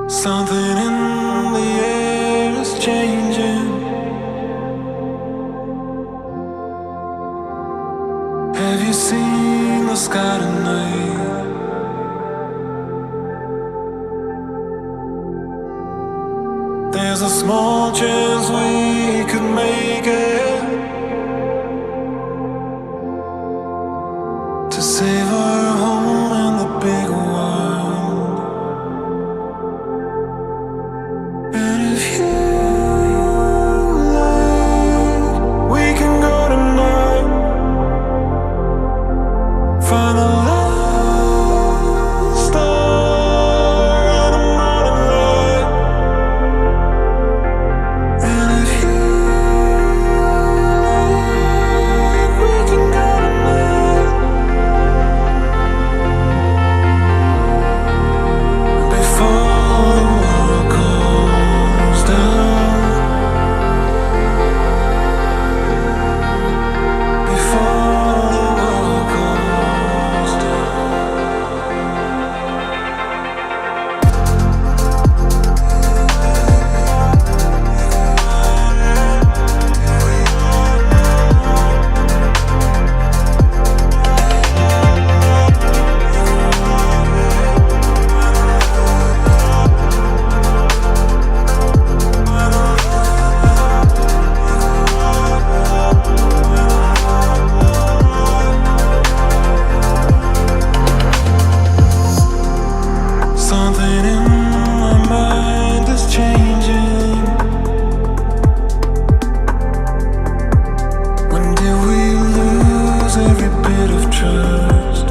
Something in the air is changing. Have you seen the sky tonight? There's a small chance we could make it to save our home in the big world. And if you like, we can go tonight. Find a last star and a morning light. And if you like, we can go tonight. Before the world goes down. Before the world goes down. Something in my mind is changing. When did we lose every bit of trust?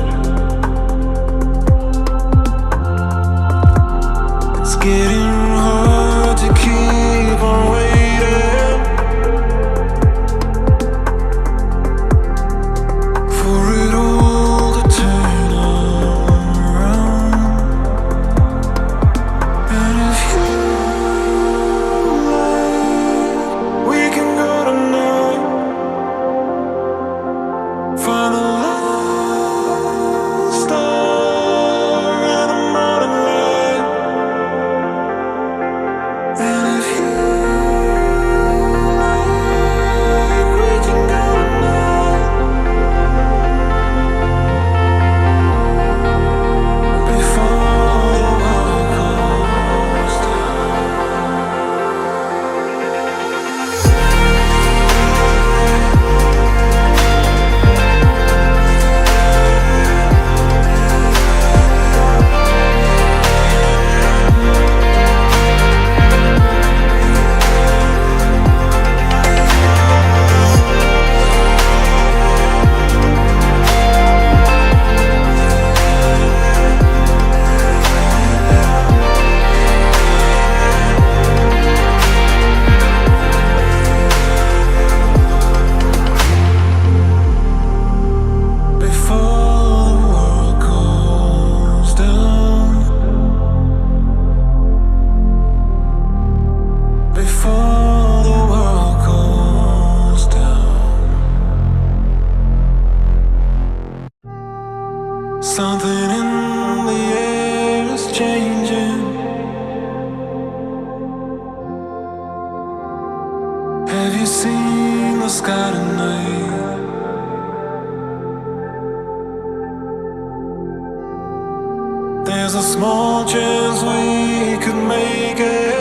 It's getting hard to keep on waiting for it all to turn around. And if you like, we can go tonight. Find a last star and a morning light. And if you like, we can go tonight. Before the world goes down. Before the world goes down. Before the world goes down. Something in the air is changing. Have you seen the sky tonight? There's a small chance we could make it